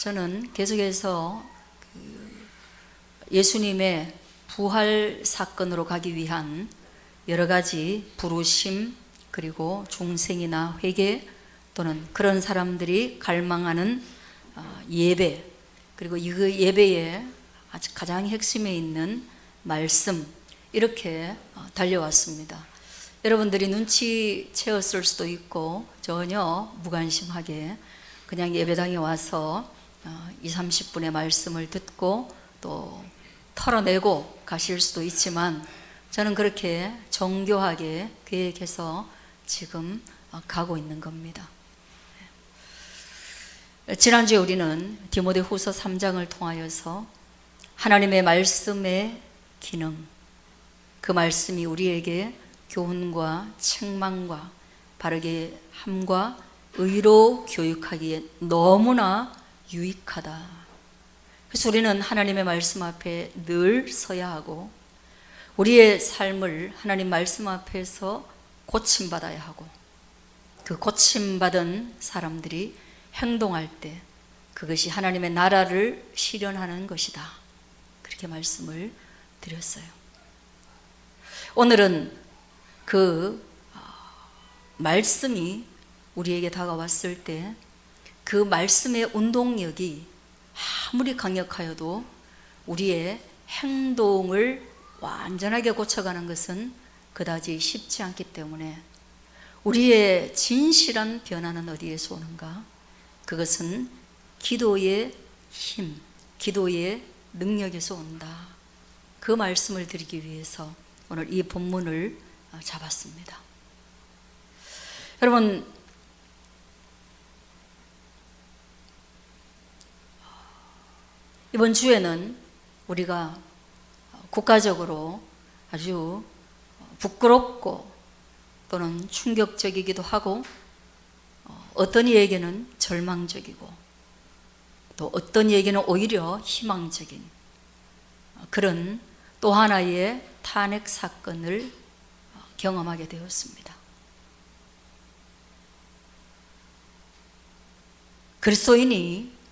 저는 계속해서 예수님의 부활 사건으로 가기 위한 여러 가지 부르심, 그리고 중생이나 회개 또는 그런 사람들이 갈망하는 예배, 그리고 이 예배의 가장 핵심에 있는 말씀, 이렇게 달려왔습니다. 여러분들이 눈치채었을 수도 있고 전혀 무관심하게 그냥 예배당에 와서 20-30분의 말씀을 듣고 또 털어내고 가실 수도 있지만, 저는 그렇게 정교하게 계획해서 지금 가고 있는 겁니다. 지난주에 우리는 디모데후서 3장을 통하여서 하나님의 말씀의 기능, 그 말씀이 우리에게 교훈과 책망과 바르게 함과 의로 교육하기에 너무나 유익하다. 그래서 우리는 하나님의 말씀 앞에 늘 서야 하고, 우리의 삶을 하나님 말씀 앞에서 고침받아야 하고, 그 고침받은 사람들이 행동할 때 그것이 하나님의 나라를 실현하는 것이다. 그렇게 말씀을 드렸어요. 오늘은 그 말씀이 우리에게 다가왔을 때 그 말씀의 운동력이 아무리 강력하여도 우리의 행동을 완전하게 고쳐가는 것은 그다지 쉽지 않기 때문에, 우리의 진실한 변화는 어디에서 오는가? 그것은 기도의 힘, 기도의 능력에서 온다. 그 말씀을 드리기 위해서 오늘 이 본문을 잡았습니다. 여러분, 이번 주에는 우리가 국가적으로 아주 부끄럽고 또는 충격적이기도 하고, 어떤 이에게는 절망적이고 또 어떤 이에게는 오히려 희망적인 그런 또 하나의 탄핵 사건을 경험하게 되었습니다. 그리스도인이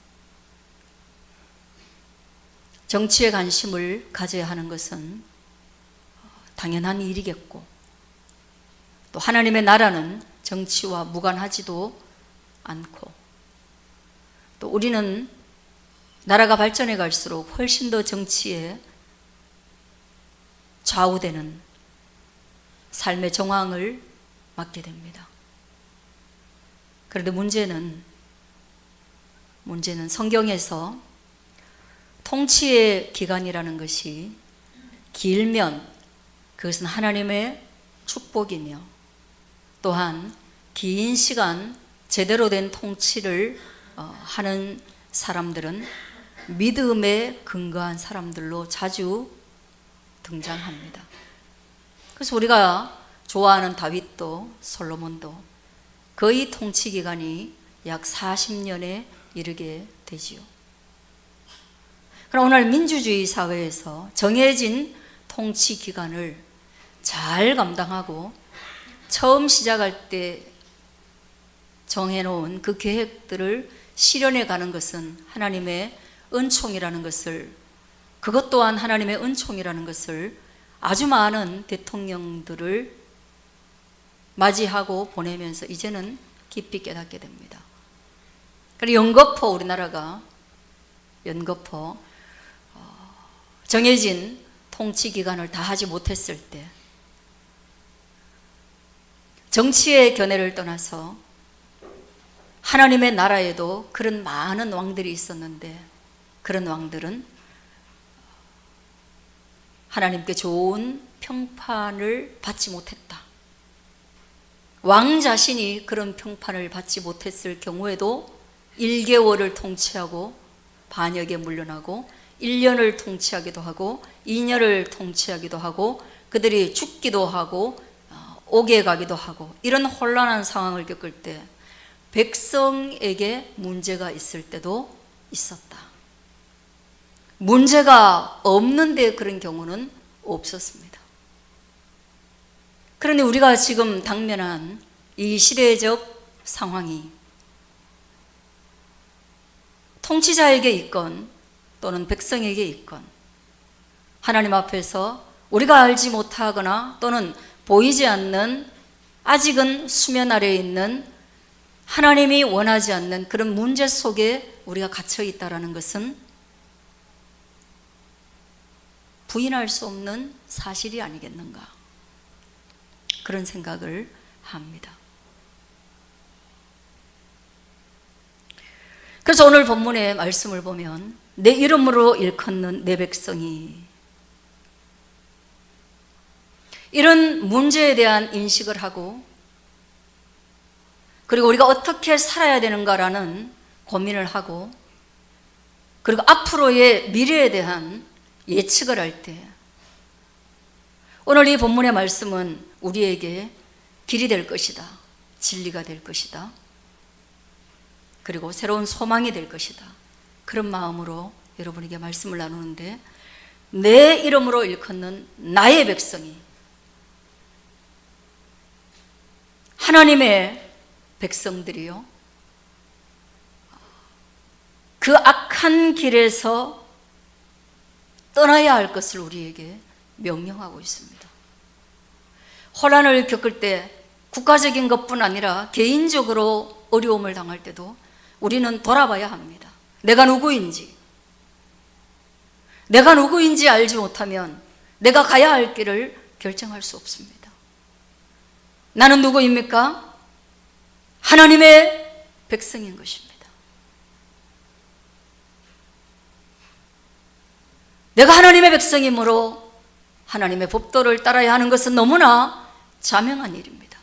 정치에 관심을 가져야 하는 것은 당연한 일이겠고, 또 하나님의 나라는 정치와 무관하지도 않고, 또 우리는 나라가 발전해 갈수록 훨씬 더 정치에 좌우되는 삶의 정황을 맞게 됩니다. 그런데 문제는 성경에서 통치의 기간이라는 것이 길면 그것은 하나님의 축복이며, 또한 긴 시간 제대로 된 통치를 하는 사람들은 믿음에 근거한 사람들로 자주 등장합니다. 그래서 우리가 좋아하는 다윗도 솔로몬도 거의 통치 기간이 약 40년에 이르게 되지요. 그럼 오늘 민주주의 사회에서 정해진 통치 기간을 잘 감당하고 처음 시작할 때 정해놓은 그 계획들을 실현해 가는 것은 하나님의 은총이라는 것을, 그것 또한 하나님의 은총이라는 것을 아주 많은 대통령들을 맞이하고 보내면서 이제는 깊이 깨닫게 됩니다. 그리고 우리나라가 정해진 통치 기간을 다 하지 못했을 때, 정치의 견해를 떠나서 하나님의 나라에도 그런 많은 왕들이 있었는데, 그런 왕들은 하나님께 좋은 평판을 받지 못했다. 왕 자신이 그런 평판을 받지 못했을 경우에도 1개월을 통치하고 반역에 물러나고 1년을 통치하기도 하고 2년을 통치하기도 하고, 그들이 죽기도 하고 옥에 가기도 하고, 이런 혼란한 상황을 겪을 때 백성에게 문제가 있을 때도 있었다. 문제가 없는데 그런 경우는 없었습니다. 그런데 우리가 지금 당면한 이 시대적 상황이 통치자에게 있건 또는 백성에게 있건 하나님 앞에서 우리가 알지 못하거나 또는 보이지 않는, 아직은 수면 아래에 있는 하나님이 원하지 않는 그런 문제 속에 우리가 갇혀 있다는 것은 부인할 수 없는 사실이 아니겠는가, 그런 생각을 합니다. 그래서 오늘 본문의 말씀을 보면 내 이름으로 일컫는 내 백성이, 이런 문제에 대한 인식을 하고 그리고 우리가 어떻게 살아야 되는가라는 고민을 하고 그리고 앞으로의 미래에 대한 예측을 할 때 오늘 이 본문의 말씀은 우리에게 길이 될 것이다, 진리가 될 것이다, 그리고 새로운 소망이 될 것이다, 그런 마음으로 여러분에게 말씀을 나누는데, 내 이름으로 일컫는 나의 백성이, 하나님의 백성들이요, 그 악한 길에서 떠나야 할 것을 우리에게 명령하고 있습니다. 혼란을 겪을 때 국가적인 것뿐 아니라 개인적으로 어려움을 당할 때도 우리는 돌아봐야 합니다. 내가 누구인지 알지 못하면 내가 가야 할 길을 결정할 수 없습니다. 나는 누구입니까? 하나님의 백성인 것입니다. 내가 하나님의 백성이므로 하나님의 법도를 따라야 하는 것은 너무나 자명한 일입니다.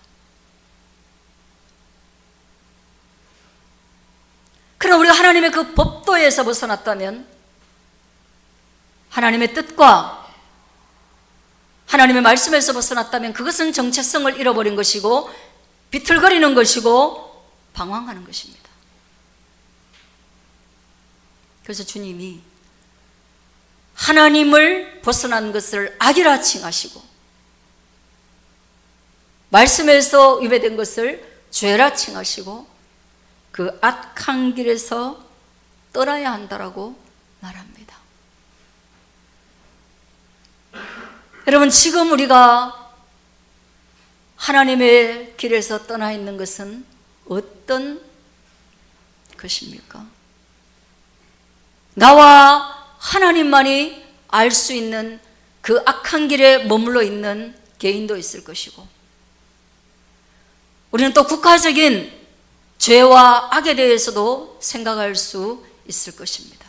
그러나 우리가 하나님의 그 법도에서 벗어났다면 하나님의 뜻과 하나님의 말씀에서 벗어났다면 그것은 정체성을 잃어버린 것이고 비틀거리는 것이고 방황하는 것입니다. 그래서 주님이 하나님을 벗어난 것을 악이라 칭하시고 말씀에서 위배된 것을 죄라 칭하시고 그 악한 길에서 떠나야 한다라고 말합니다. 여러분, 지금 우리가 하나님의 길에서 떠나 있는 것은 어떤 것입니까? 나와 하나님만이 알 수 있는 그 악한 길에 머물러 있는 개인도 있을 것이고, 우리는 또 국가적인 죄와 악에 대해서도 생각할 수 있을 것입니다.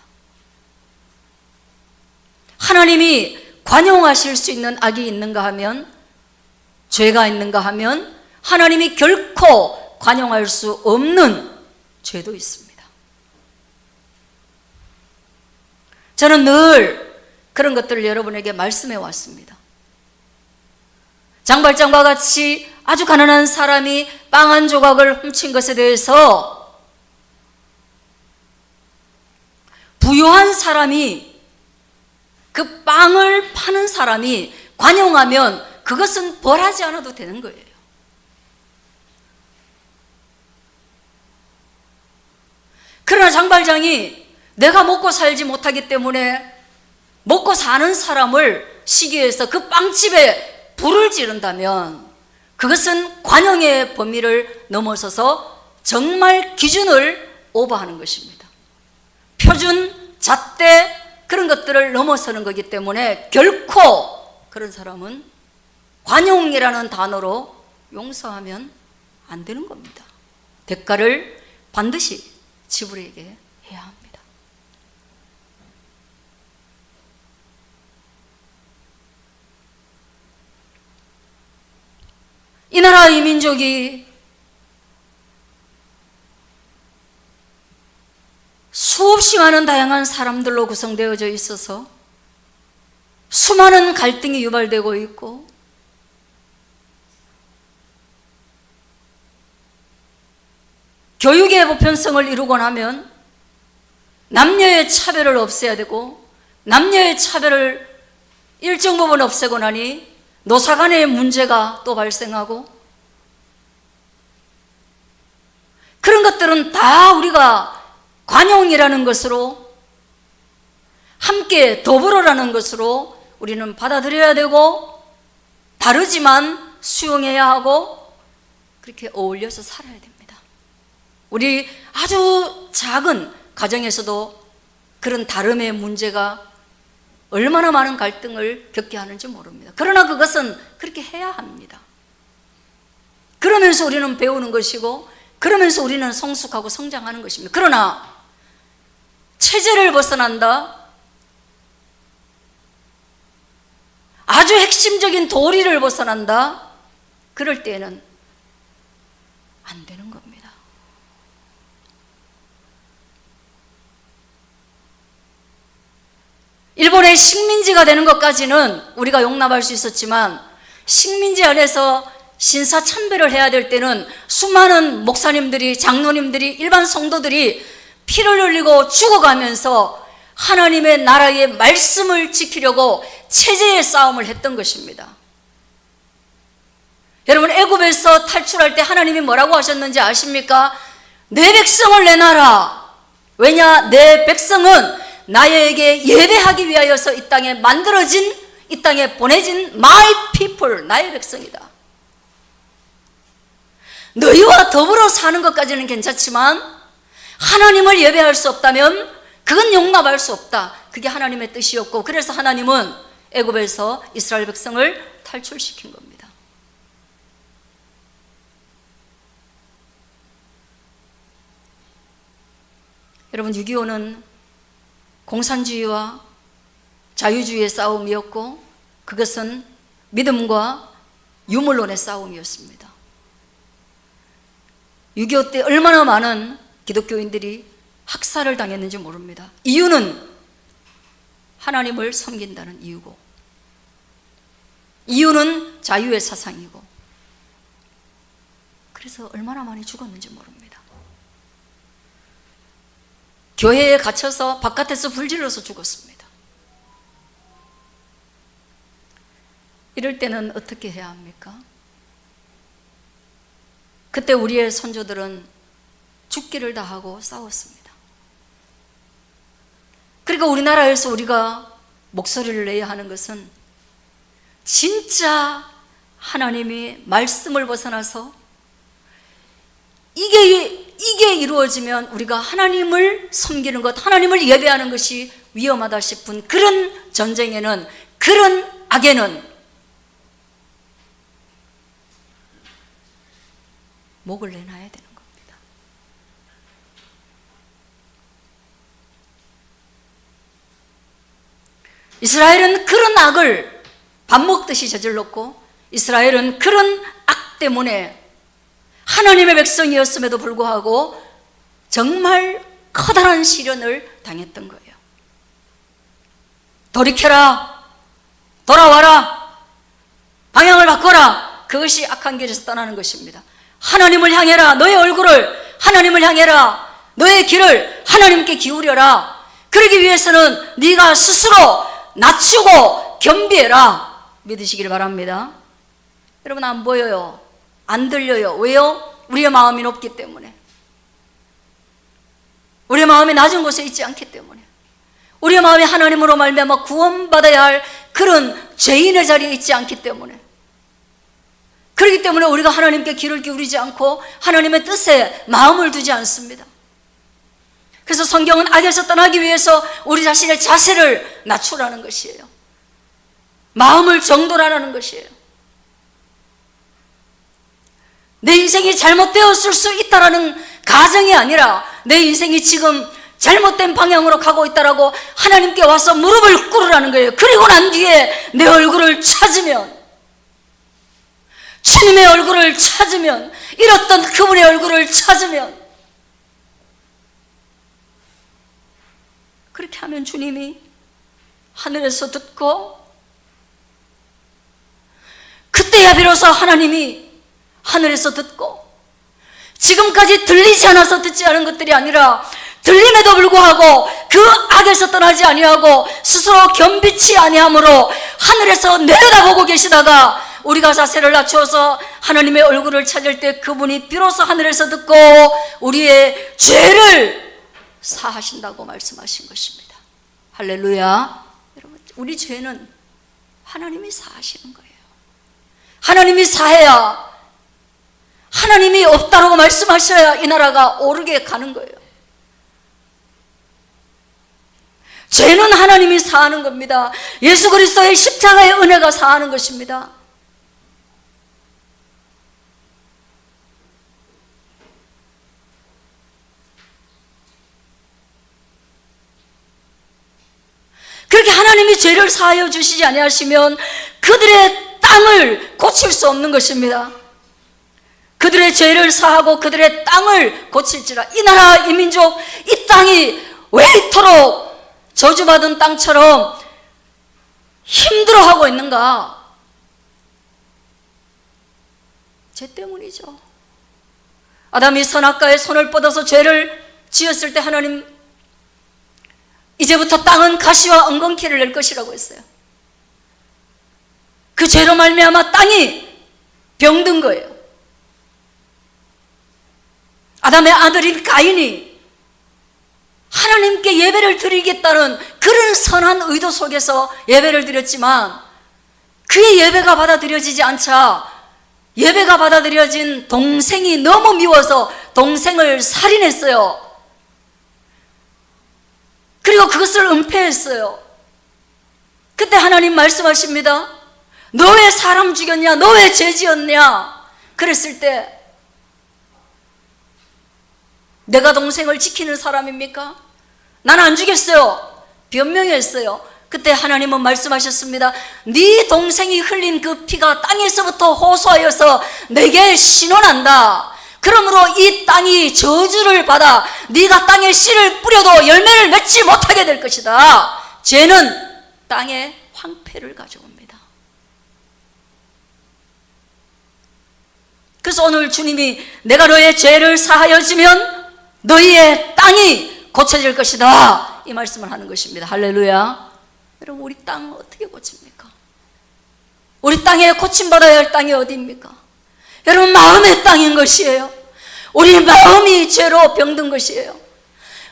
하나님이 관용하실 수 있는 악이 있는가 하면, 죄가 있는가 하면 하나님이 결코 관용할 수 없는 죄도 있습니다. 저는 늘 그런 것들을 여러분에게 말씀해 왔습니다. 장발장과 같이 아주 가난한 사람이 빵 한 조각을 훔친 것에 대해서 부유한 사람이, 그 빵을 파는 사람이 관용하면 그것은 벌하지 않아도 되는 거예요. 그러나 장발장이 내가 먹고 살지 못하기 때문에 먹고 사는 사람을 시기해서 그 빵집에 불을 지른다면 그것은 관용의 범위를 넘어서서 정말 기준을 오버하는 것입니다. 표준, 잣대 그런 것들을 넘어서는 거기 때문에 결코 그런 사람은 관용이라는 단어로 용서하면 안 되는 겁니다. 대가를 반드시 지불해야 합니다. 이 나라 이 민족이 수없이 많은 다양한 사람들로 구성되어져 있어서 수많은 갈등이 유발되고 있고, 교육의 보편성을 이루고 나면 남녀의 차별을 없애야 되고, 남녀의 차별을 일정 부분 없애고 나니 노사 간의 문제가 또 발생하고, 그런 것들은 다 우리가 관용이라는 것으로, 함께 더불어라는 것으로 우리는 받아들여야 되고, 다르지만 수용해야 하고, 그렇게 어울려서 살아야 됩니다. 우리 아주 작은 가정에서도 그런 다름의 문제가 얼마나 많은 갈등을 겪게 하는지 모릅니다. 그러나 그것은 그렇게 해야 합니다. 그러면서 우리는 배우는 것이고, 그러면서 우리는 성숙하고 성장하는 것입니다. 그러나 체제를 벗어난다, 아주 핵심적인 도리를 벗어난다, 그럴 때에는 안 되는 겁니다. 일본의 식민지가 되는 것까지는 우리가 용납할 수 있었지만, 식민지 안에서 신사참배를 해야 될 때는 수많은 목사님들이, 장로님들이, 일반 성도들이 피를 흘리고 죽어가면서 하나님의 나라의 말씀을 지키려고 체제의 싸움을 했던 것입니다. 여러분, 애굽에서 탈출할 때 하나님이 뭐라고 하셨는지 아십니까? 내 백성을 내놔라. 왜냐? 내 백성은 나에게 예배하기 위하여서 이 땅에 만들어진, 이 땅에 보내진 my people, 나의 백성이다. 너희와 더불어 사는 것까지는 괜찮지만 하나님을 예배할 수 없다면 그건 용납할 수 없다. 그게 하나님의 뜻이었고, 그래서 하나님은 애굽에서 이스라엘 백성을 탈출시킨 겁니다. 여러분, 6.25는 공산주의와 자유주의의 싸움이었고, 그것은 믿음과 유물론의 싸움이었습니다. 6.25 때 얼마나 많은 기독교인들이 학살을 당했는지 모릅니다. 이유는 하나님을 섬긴다는 이유고, 이유는 자유의 사상이고, 그래서 얼마나 많이 죽었는지 모릅니다. 교회에 갇혀서 바깥에서 불질러서 죽었습니다. 이럴 때는 어떻게 해야 합니까? 그때 우리의 선조들은 죽기를 다하고 싸웠습니다. 그러니까 우리나라에서 우리가 목소리를 내야 하는 것은 진짜 하나님이 말씀을 벗어나서 이게 이루어지면 우리가 하나님을 섬기는 것, 하나님을 예배하는 것이 위험하다 싶은 그런 전쟁에는, 그런 악에는 목을 내놔야 되는 겁니다. 이스라엘은 그런 악을 밥 먹듯이 저질렀고, 이스라엘은 그런 악 때문에 하나님의 백성이었음에도 불구하고 정말 커다란 시련을 당했던 거예요. 돌이켜라, 돌아와라, 방향을 바꿔라. 그것이 악한 길에서 떠나는 것입니다. 하나님을 향해라, 너의 얼굴을 하나님을 향해라, 너의 길을 하나님께 기울여라. 그러기 위해서는 네가 스스로 낮추고 겸비해라. 믿으시길 바랍니다. 여러분, 안 보여요, 안 들려요. 왜요? 우리의 마음이 높기 때문에, 우리의 마음이 낮은 곳에 있지 않기 때문에, 우리의 마음이 하나님으로 말미암아 구원받아야 할 그런 죄인의 자리에 있지 않기 때문에, 그렇기 때문에 우리가 하나님께 귀를 기울이지 않고 하나님의 뜻에 마음을 두지 않습니다. 그래서 성경은 악에서 떠나기 위해서 우리 자신의 자세를 낮추라는 것이에요. 마음을 정돌하라는 것이에요. 내 인생이 잘못되었을 수 있다라는 가정이 아니라, 내 인생이 지금 잘못된 방향으로 가고 있다라고 하나님께 와서 무릎을 꿇으라는 거예요. 그리고 난 뒤에 내 얼굴을 찾으면, 주님의 얼굴을 찾으면, 잃었던 그분의 얼굴을 찾으면, 그렇게 하면 주님이 하늘에서 듣고, 그때야 비로소 하나님이 하늘에서 듣고, 지금까지 들리지 않아서 듣지 않은 것들이 아니라 들림에도 불구하고 그 악에서 떠나지 아니하고 스스로 겸비치 아니함으로 하늘에서 내려다보고 계시다가 우리가 자세를 낮추어서 하나님의 얼굴을 찾을 때 그분이 비로소 하늘에서 듣고 우리의 죄를 사하신다고 말씀하신 것입니다. 할렐루야. 여러분, 우리 죄는 하나님이 사하시는 거예요. 하나님이 사해야, 하나님이 없다라고 말씀하셔야 이 나라가 오르게 가는 거예요. 죄는 하나님이 사하는 겁니다. 예수 그리스도의 십자가의 은혜가 사하는 것입니다. 그렇게 하나님이 죄를 사하여 주시지 아니하시면 그들의 땅을 고칠 수 없는 것입니다. 그들의 죄를 사하고 그들의 땅을 고칠지라. 이 나라, 이 민족, 이 땅이 왜 이토록 저주받은 땅처럼 힘들어하고 있는가? 죄 때문이죠. 아담이 선악과에 손을 뻗어서 죄를 지었을 때 하나님 이제부터 땅은 가시와 엉겅퀴를 낼 것이라고 했어요. 그 죄로 말미암아 땅이 병든 거예요. 아담의 아들인 가인이 하나님께 예배를 드리겠다는 그런 선한 의도 속에서 예배를 드렸지만 그의 예배가 받아들여지지 않자 예배가 받아들여진 동생이 너무 미워서 동생을 살인했어요. 그리고 그것을 은폐했어요. 그때 하나님 말씀하십니다. 너 왜 사람 죽였냐? 너 왜 죄 지었냐? 그랬을 때 내가 동생을 지키는 사람입니까? 나는 안 죽였어요. 변명했어요. 그때 하나님은 말씀하셨습니다. 네 동생이 흘린 그 피가 땅에서부터 호소하여서 내게 신원한다. 그러므로 이 땅이 저주를 받아 네가 땅에 씨를 뿌려도 열매를 맺지 못하게 될 것이다. 죄는 땅에 황폐를 가져옵니다. 그래서 오늘 주님이 내가 너의 죄를 사하여 주면 너희의 땅이 고쳐질 것이다, 이 말씀을 하는 것입니다. 할렐루야. 여러분, 우리 땅 어떻게 고칩니까? 우리 땅에 고침받아야 할 땅이 어디입니까? 여러분, 마음의 땅인 것이에요. 우리의 마음이 죄로 병든 것이에요.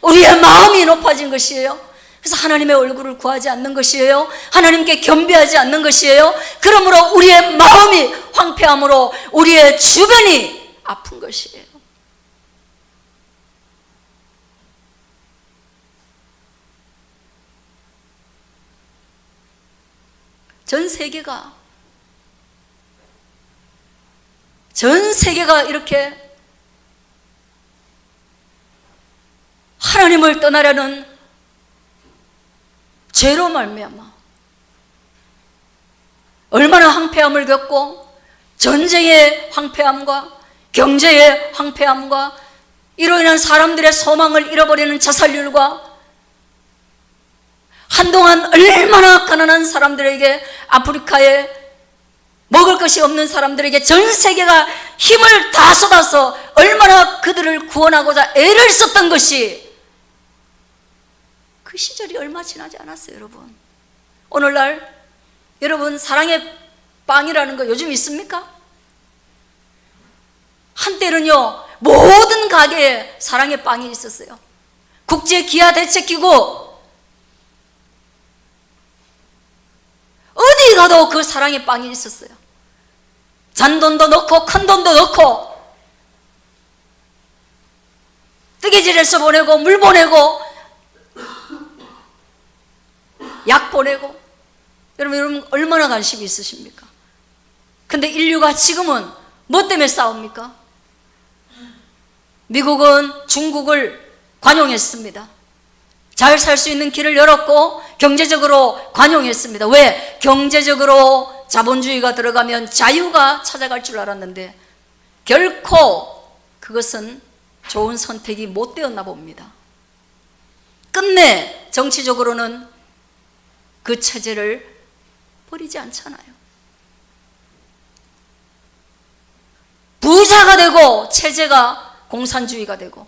우리의 마음이 높아진 것이에요. 그래서 하나님의 얼굴을 구하지 않는 것이에요. 하나님께 겸비하지 않는 것이에요. 그러므로 우리의 마음이 황폐함으로 우리의 주변이 아픈 것이에요. 전 세계가 이렇게 하나님을 떠나려는 죄로 말미암아 얼마나 황폐함을 겪고 전쟁의 황폐함과 경제의 황폐함과 이로 인한 사람들의 소망을 잃어버리는 자살률과 한동안 얼마나 가난한 사람들에게, 아프리카에 먹을 것이 없는 사람들에게 전 세계가 힘을 다 쏟아서 얼마나 그들을 구원하고자 애를 썼던 것이, 그 시절이 얼마 지나지 않았어요. 여러분, 오늘날 여러분 사랑의 빵이라는 거 요즘 있습니까? 한때는요 모든 가게에 사랑의 빵이 있었어요. 국제 기아 대책기구 어디 가도 그 사랑의 빵이 있었어요. 잔돈도 넣고 큰돈도 넣고 뜨개질해서 보내고 물 보내고 약 보내고. 여러분 얼마나 관심이 있으십니까? 근데 인류가 지금은 뭐 때문에 싸웁니까? 미국은 중국을 관용했습니다. 잘 살 수 있는 길을 열었고 경제적으로 관용했습니다. 왜? 경제적으로 자본주의가 들어가면 자유가 찾아갈 줄 알았는데 결코 그것은 좋은 선택이 못 되었나 봅니다. 끝내 정치적으로는 그 체제를 버리지 않잖아요. 부자가 되고 체제가 공산주의가 되고,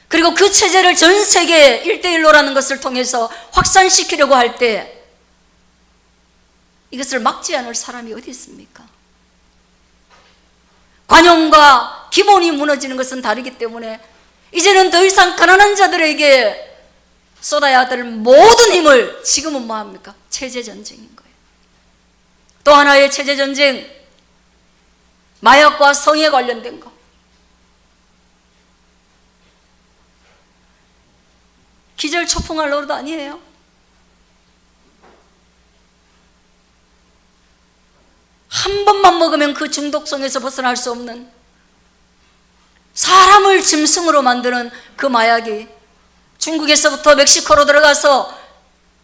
그리고 그 체제를 전 세계 1대1로라는 것을 통해서 확산시키려고 할 때 이것을 막지 않을 사람이 어디 있습니까? 관용과 기본이 무너지는 것은 다르기 때문에 이제는 더 이상 가난한 자들에게 쏟아야 될 모든 힘을 지금은 뭐합니까? 체제전쟁인 거예요. 또 하나의 체제전쟁, 마약과 성에 관련된 거. 기절초풍할 노릇 아니에요. 한 번만 먹으면 그 중독성에서 벗어날 수 없는, 사람을 짐승으로 만드는 그 마약이 중국에서부터 멕시코로 들어가서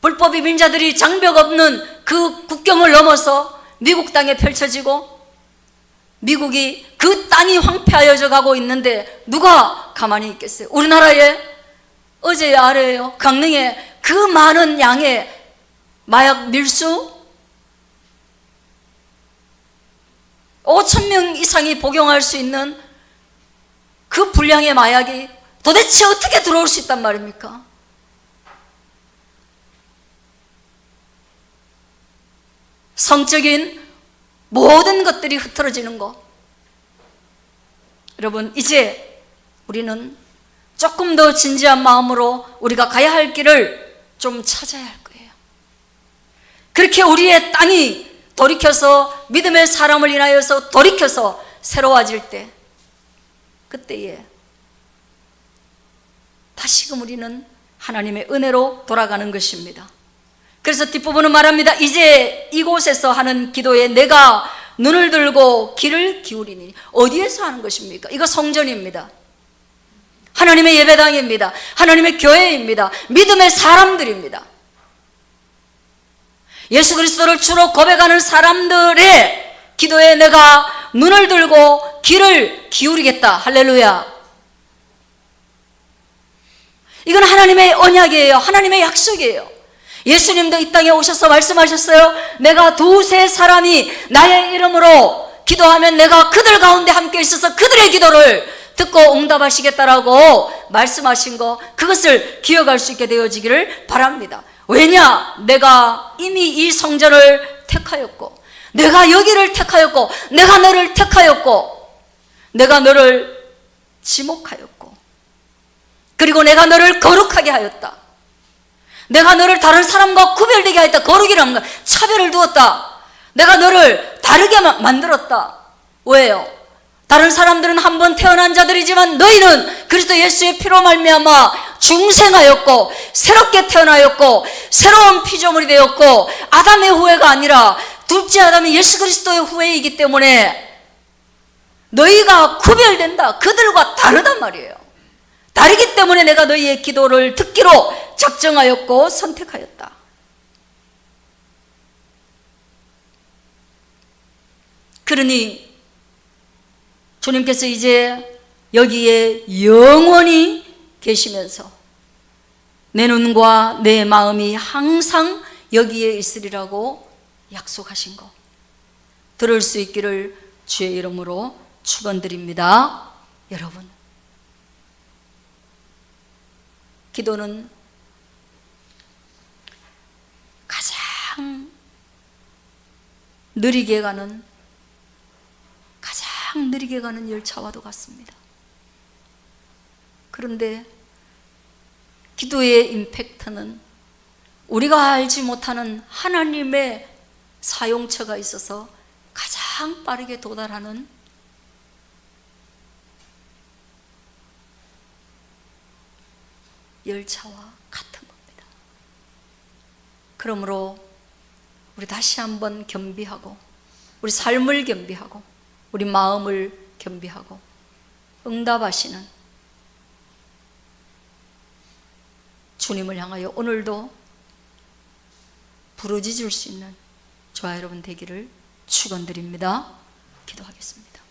불법 이민자들이 장벽 없는 그 국경을 넘어서 미국 땅에 펼쳐지고, 미국이 그 땅이 황폐하여져 가고 있는데 누가 가만히 있겠어요? 우리나라에 어제야 아래에요, 강릉에 그 많은 양의 마약 밀수, 5,000명 이상이 복용할 수 있는 그 분량의 마약이 도대체 어떻게 들어올 수 있단 말입니까? 성적인 모든 것들이 흐트러지는 것. 여러분, 이제 우리는 조금 더 진지한 마음으로 우리가 가야 할 길을 좀 찾아야 할 거예요. 그렇게 우리의 땅이 돌이켜서, 믿음의 사람을 인하여서 돌이켜서 새로워질 때, 그때에 다시금 우리는 하나님의 은혜로 돌아가는 것입니다. 그래서 뒷부분은 말합니다. 이제 이곳에서 하는 기도에 내가 눈을 들고 귀를 기울이니. 어디에서 하는 것입니까? 이거 성전입니다. 하나님의 예배당입니다. 하나님의 교회입니다. 믿음의 사람들입니다. 예수 그리스도를 주로 고백하는 사람들의 기도에 내가 눈을 들고 귀를 기울이겠다. 할렐루야. 이건 하나님의 언약이에요. 하나님의 약속이에요. 예수님도 이 땅에 오셔서 말씀하셨어요. 내가 두세 사람이 나의 이름으로 기도하면 내가 그들 가운데 함께 있어서 그들의 기도를 듣고 응답하시겠다라고 말씀하신 거, 그것을 기억할 수 있게 되어지기를 바랍니다. 왜냐? 내가 이미 이 성전을 택하였고, 내가 여기를 택하였고, 내가 너를 택하였고, 내가 너를 지목하였고, 그리고 내가 너를 거룩하게 하였다. 내가 너를 다른 사람과 구별되게 하였다. 거룩이라는 건 차별을 두었다. 내가 너를 다르게 만들었다. 왜요? 다른 사람들은 한 번 태어난 자들이지만 너희는 그리스도 예수의 피로 말미암아 중생하였고, 새롭게 태어나였고, 새로운 피조물이 되었고, 아담의 후예가 아니라 둘째 아담이 예수 그리스도의 후예이기 때문에 너희가 구별된다. 그들과 다르단 말이에요. 다르기 때문에 내가 너희의 기도를 듣기로 작정하였고 선택하였다. 그러니 주님께서 이제 여기에 영원히 계시면서 내 눈과 내 마음이 항상 여기에 있으리라고 약속하신 거 들을 수 있기를 주의 이름으로 축원드립니다. 여러분, 기도는 가장 느리게 가는 열차와도 같습니다. 그런데 기도의 임팩트는 우리가 알지 못하는 하나님의 사용처가 있어서 가장 빠르게 도달하는 열차와 같은 겁니다. 그러므로 우리 다시 한번 겸비하고, 우리 삶을 겸비하고, 우리 마음을 겸비하고, 응답하시는 주님을 향하여 오늘도 부르짖을 수 있는 저와 여러분 되기를 축원드립니다. 기도하겠습니다.